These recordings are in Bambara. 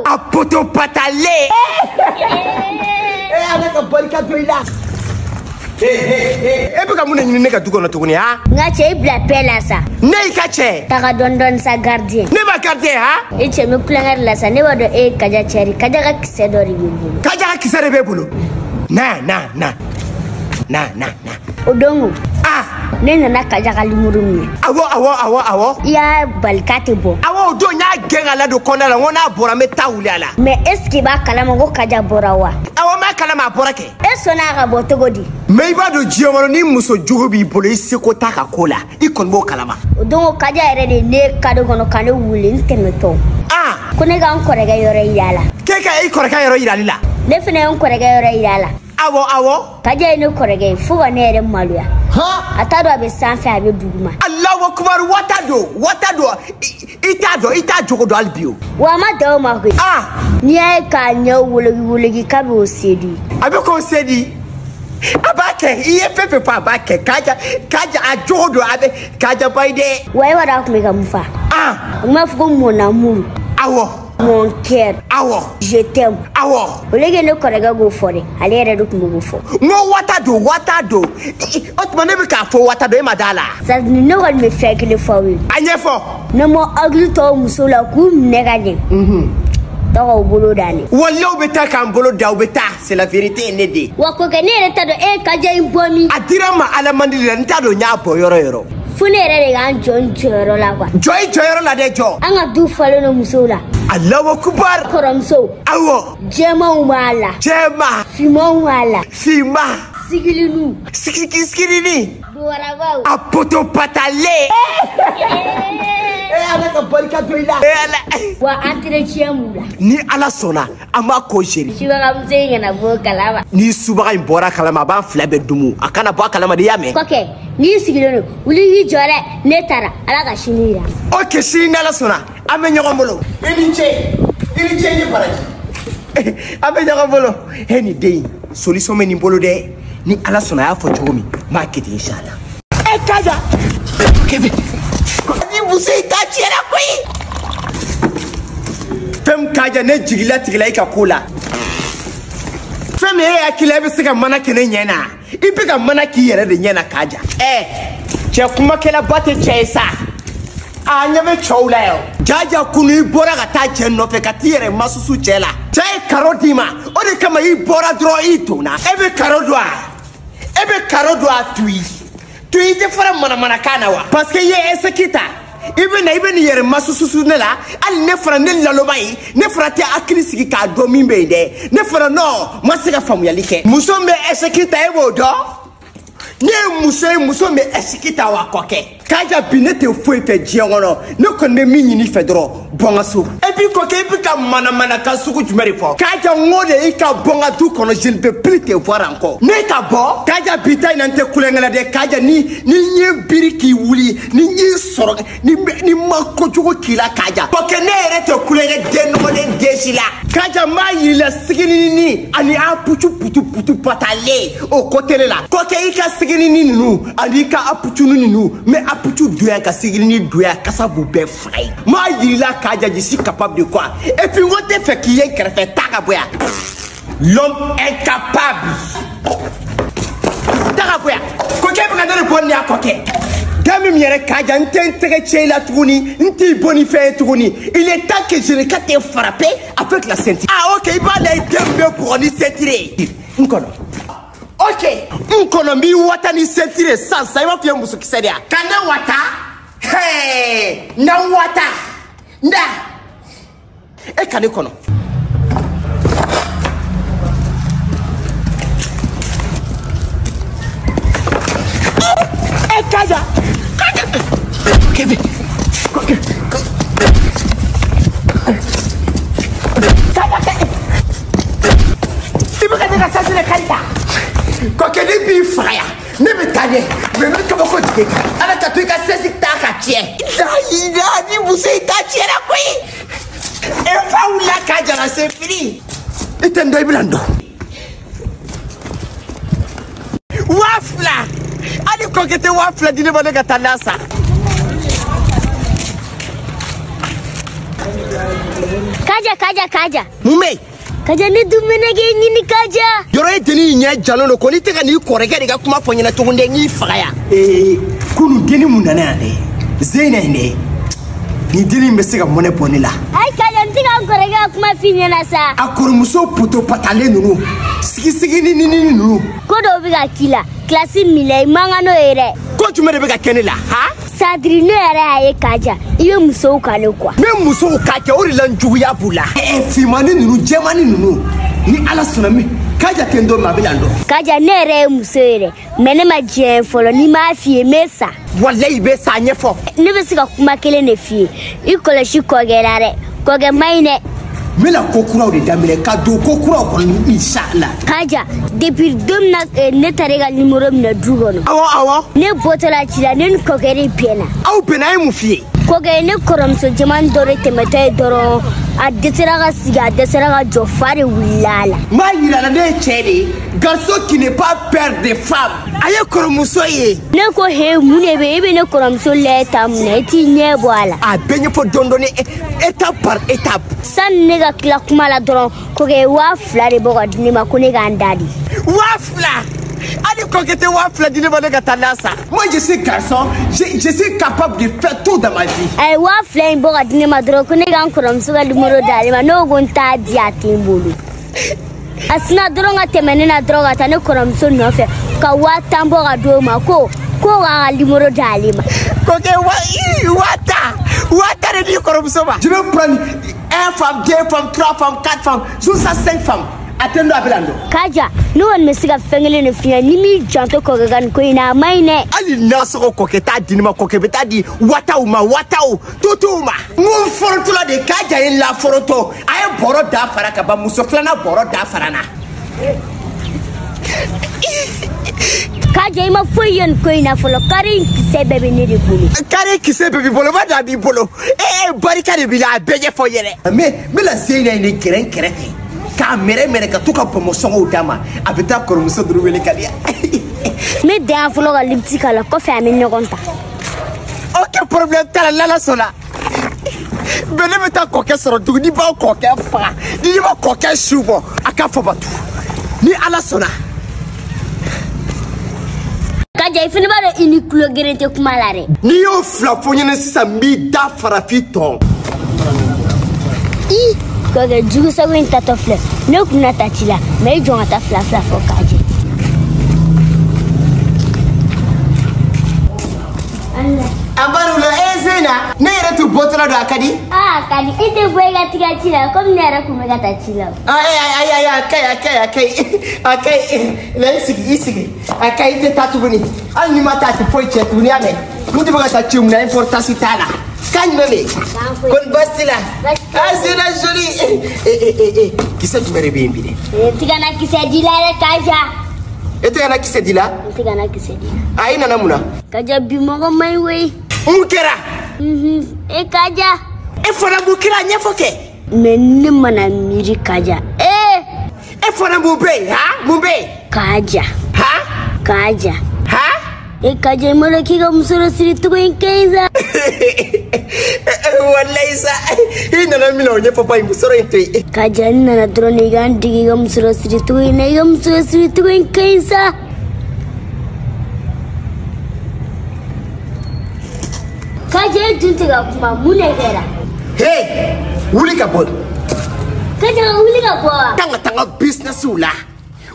A poto patale. Avec un bon cadeau là. E bɛ ka mun ɲini ne ka du kɔnɔ tuguni ha? N ka cɛ i bila paix la sa. Ne y'i ka cɛ. Taga dɔɔni sa gardien. Ne ma gardien ha? E cɛ mi kulonkɛ de la sa ne b'a dɔn e ye Kaja cɛ de. Kaja ka kisɛ dɔ de b'i bolo. Kaja ka kisɛ de b'e bolo? Na. O don ne nana Kaja ka limuru minɛ. Awɔ. I y'a bali k'a tɛ bɔ. Awɔ o don n y'a gɛn ka ladon kɔnɔna la n ko n'a bɔra n bɛ taa wuli a la. Mais est-ce que i b'a kalama ko Kaja bɔra wa? Awɔ n b'a kalama a bɔra kɛ. E sɔnna ka bɔ cogo di? Mais i b'a dɔn diɲɛ kɔnɔ ni muso jugu b'i bolo i seko t'a ka ko la i kɔni b'o kalama. O don Kaja yɛrɛ de ne kado kɔnɔ ka ne wuli n tɛmɛtɔ. Ko ne ka n kɔrɔkɛ yɔrɔ yira a la. K'e ka i kɔrɔkɛ yɔrɔ yirali la? Ne fana ye n kɔrɔkɛ yɔrɔ yira a la. Awɔ. Kaja ye ne kɔrɔkɛ ye fo ka ne yɛrɛ maloya. A t'a dɔn a bɛ sanfɛ a bɛ duguma. Alahu akibaru wata don i t'a jogo dɔn hali bi o. Wa a ma dan o ma koyi. N'i y'a ye k'a ɲɛ woloki k'a bɛ o se di. A bɛ k'o se di? A b'a kɛ i ye fɛn fɛn fɔ a b'a kɛ Kaja a jogo don a bɛ Kaja ba ye dɛ. Wa e b'a dɔn a tun bɛ ka mun fɔ? A tun b'a fɔ ko mon amour. Awɔ. Mon cœur. Awɔ. Je t'aime. Awɔ. O le kɛ ne kɔrɔkɛ k'o fɔ dɛ ale yɛrɛ de tun bɛ k'o fɔ. N ko wata don o tuma ne bɛ k'a fɔ wata don e ma da la. Sadi ne kɔni bɛ fɛn kelen fɔ aw ye. A ɲɛfɔ. Ne ma hakili to aw muso la k'u minɛ ka ɲɛ. Tɔgɔw bolo da ne. Walayi bɛ taa k'an bolo da u bɛ taa c'est la vérité ne de. Wa ko kɛ ne yɛrɛ t'a dɔn e ye Kaja in bɔ min. A dira n ma Ala mandi la n t'a dɔn n y'a bɔ yɔrɔ. Fo ne yɛrɛ de k'an jɔ n jɔyɔrɔ la quoi. Jɔ i jɔyɔrɔ la dɛ jɔ. An ka du falen don musow la. Alahu akibaru. Kɔrɔmusow. Awɔ. Jɛmanw b'a la. Jɛman. Fimanw b'a la. Fiman. Sigilinu. Sigilini. Duwarabaw. A poto patale. Ala ka barika don i la. Wa entretien b'u la. Ni Ala sɔnna an b'a ko gérer. Subagamuso in kana bɔ kalama. Ni subaga in bɔra kalama a b'an fila bɛɛ dumu a kana bɔ a kalama de i y'a mɛn. Kɔkɛ n'i sigilen don wuli k'i jɔ dɛ ne taara Ala ka sini jira. Ok sini ni Ala sɔnna an bɛ ɲɔgɔn bolo. I ni ce ye baraji. An bɛ ɲɔgɔn bolo. Ni den solution bɛ nin bolo dɛ ni Ala sɔnna a y'a fɔ cogo min n b'a kɛ ten inchallah. Kaja. Ni muso in t'a tiɲɛna koyi. Fɛn Kaja ne jigila tigila i ka ko la. Fɛn min e hakili la e bɛ se ka mana kɛ ne ɲɛ na i bɛ ka mana k'i yɛrɛ de ɲɛ na Kaja. Cɛ kumakɛlaba tɛ cɛ ye sa. A ɲɛ bɛ cɛw la yan. Jaja kunu i bɔra ka taa cɛ nɔfɛ ka t'i yɛrɛ masusu cɛ la. Cɛ ye karo d'i ma o de kama i bɔra dɔrɔn i donna. E bɛ karo dɔn a? E bɛ karo dɔn a tuyi? Tuyi tɛ fara manamanakan na wa? Parce que i ye eseki ta. I bɛ nin yɛrɛ masusu ne la hali ne fana ne laloba ye ne fana tɛ hakili sigi k'a dɔn min bɛ yen dɛ. Ne fana non ma se ka faamuyali kɛ. Muso min bɛ eseki ta e b'o dɔn? Ne ye muso ye muso min bɛ eseki ta wa kɔkɛ. Kaja bi ne tɛ foyi fɛ diɲɛ kɔnɔ ne kɔni bɛ min ɲini fɛ dɔrɔn bɔ n ka so. Et puis kɔkɛ i bɛ ka manamanakan sugu jumɛn de fɔ? Kaja n ko de i ka bɔ n ka du kɔnɔ je ne peux plus te voir encore. Ne ka bɔ Kaja bi ta in na n tɛ kulonkɛ la dɛ. Kaja ni n ye biri k'i wuli ni n y'i sɔrɔ ni ma kojugu k'i la Kaja. Kɔkɛ ne yɛrɛ tɛ kulonkɛ den nɔgɔlen den si la. Kaja n b'a yir'i la siginini ani a putu patale o côté la. Kɔkɛ i ka siginini ninnu ani i ka a pucunu ninnu mais a putu doya ka sigirini doya kasa b'u bɛɛ faga ye. M'a yirila Kaja je suis capable de quoi? Et puis n ko tɛ fɛ k'i ye n kɛrɛfɛ taa ka bɔ yan. L'homme incapable. Taa ka bɔ yan. Kɔkɛ bɛ ka ne de bɔ nin y'a kɔkɛ. Da min yɛrɛ Kaja n tɛ n tɛgɛ cɛ i la tuguni n t'i bɔ ni fɛn ye tuguni. Il est temps que je ne ka te frapper avec la ceinture. Ah ok i b'a la i den bɛ bugɔ ni ceinture ye. N kɔnɔ. Ok n kɔnɔ n b'i wata ni ceinture ye sisan i b'a fɔ i ye musokisɛ de ya. Ka ne wata? N wata. Nda. E ka ne kɔnɔ. Kaja. Kevin. I bɛ ka ne ka sasire kari ta. Kɔkɛ ne b'i faga yan ne bɛ taa ɲɛ mais n bɛ kabako tigɛ kan ala ka to i ka sɛsi ta ka tiɲɛ. Ni muso in ta tiɲɛna koyi. E fa wulila Kaja la c'est fini. I tɛ n dɔn i bɛna n dɔn. 2000 hali kɔkɛ tɛ 2000 di ne ma ne ka taa n'a san. Kaja. Mume. Kaja ne dumene ge ni kaja. Yoro e deni nya jalono ko ni te ka ni korege de ga kuma fonyana to nde ni faya. Kunu deni munana ande. Zeina ine. Ni deni mbesega mone bonila. Ai kaja ntiga korege kuma finyana sa. Akorumuso puto patale nunu. Sigi ni nunu. Kodo biga kila. Klasi mile mangano ere. Ko jumere biga kenela, ha? Sadrino ere aye kaja. Iwe muso ukane kwa. Me muso ukake ori lanjugu ya bula. Fimani nunu, jemani nunu. Ni ala sunami. Kaja kendo mabilando. Kaja nere muso ere. Mene ma folo ni ma fie mesa. Wallahi be sa nyefo. Ne be siga kuma kele ne fie. Ikola shi kogerare. Koge maine. Mela kokura de damile ka do kokura ko inshallah. Kaja depuis domna ne tarega numero mina dugono. Awo. Ne botola chila ne kokeri pena. Aw pena mu fie. Koge ne koromso jaman dore temete doro a desera siga desera jofare wulala. Ma yira ne chede. Garçon qui n'est pas père de femme. Aye koromso ye. Ne ko he munebe ebe ne koromso leta mune ti nye boala. A benye fo dondone étape par étape. San nega kila kuma la doron koge wafla de boga dinima ko nega andadi. Wafla. Allez, coqueter wafla dinima nega tanasa. Moi je suis garçon, je suis capable de faire tout dans ma vie. Ay wafla in boga dinima doron ko nega koromso ga lumoro dalima no gonta diati mbulu. Asina droga temenena droga tane koromso nofe ka watambo ga doma ko ga limoro dalima koke wata de di koromso ba je vais prendre 1 femme 2 femmes 3 femmes 4 femmes jusqu'à 5 femmes atendo abilando kaja no won mesiga fengele ne fia ni mi janto ko gan ko ina maine ali naso ko keta dinima ko kebeta di wata o tutuma mon fortula de kaja in la foroto ay boro da faraka ba muso flana boro da farana kaja ima foyen ko ina folo kare kise bebe ni de bulu kare kise bebe bolo ba da bi bolo barika de bila beje foyere mais la seyna ni keren ka mere ka tuka promotion o dama abita kormuso duru wele kalia me da folo ga lipti kala ko fa mi nyogonta aucun problème tala la sola bele meta ko ke soro du ni ba ko ke fa ni ba ko ke shubo aka fo batu ni ala sona kaja ifini ba de iniklo gerete kumalare ni yo fla fonyene sisa mi da farafito koge jugu sago in tatofle ne kuna tachila me jonga ta fla fo kaje Allah abarulo ezena ne yere tu botola do akadi kadi ite boyga tiga chila comme ne ra kumega tachila akai la isigi akai te tatu buni al ni mata te foi chetu ni ame mundi boga tachum na importance tala Kanyole, kon bastila. Asina joli. Kisa tumere bimbire. Tigana kisa dilala kaja. Tigana kisa dila? Tigana kisa dila. Aina namuna. Kaja bimongo mai we. Mukera. Kaja. Fona mukera nyefoke. Menni mana miri kaja. Fona mube, ha? Mube. Kaja. Ha? Kaja. Ha? Kaja mole kiga musoro siri tuko inkaiza. Wallahi sa ina na mina onye papa musoro inte. Kaja nina na drone gandi kiga musoro siri tuko ina kiga musoro siri tuko inkaiza. Kaja tuntiga kuma munegera. Hey, wuli ka boy. Kaja wuli ka boy. Tanga business ula.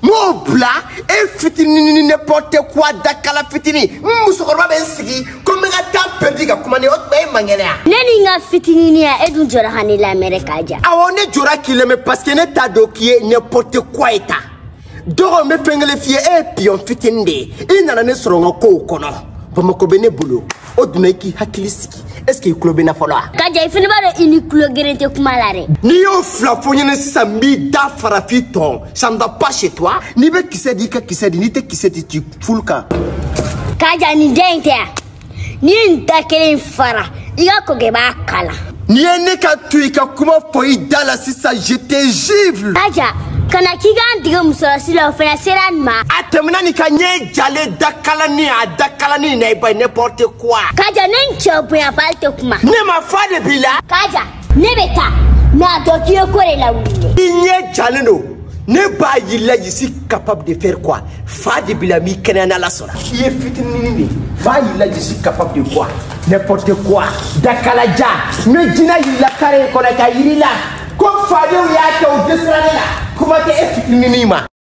Mo bla e fitini n'importe quoi dakala fitini musokoroba ben sigi comme nga tampe diga kuma ne otbe mangena neni nga fitini ni ya edu jora hani la Amerika ja awone jora kileme parce que ne ta dokier n'importe quoi eta doro me pengele fie e pion fitinde ina ne soronga ko kono bamako bene bulo oduna ki hakilisiki est-ce que club na fola kaja ifini baro ini club gerete kumalare ni yo flafonye ne sambi da farafito ça ne va pas chez toi ni be kisedi ka kisedi ni te kisedi tu fulka kaja ni dente ni ndakere fara iga ko ge bakala ni ene ka tuika kuma foi dala sisa je te gifle kaja kana kiga ndiga musasila ofena seranma atemna ni kanye jale dakala ni na iba n'importe quoi kaja nencho ya palte kuma ne ma fa de bila kaja nebeta Mais à toi qui est quoi la wille? Il n'y a jaleno. Ne pas y là, je suis capable de faire quoi? Fa de bilami kenana la sola. Qui est fitinini? Va y là, je suis capable de quoi? N'importe quoi. Dakalaja. Ne dina y la carré qu'on a caillé là. Comme fa de ou y'a qu'au descendre là. Comment t'es fitinini ma?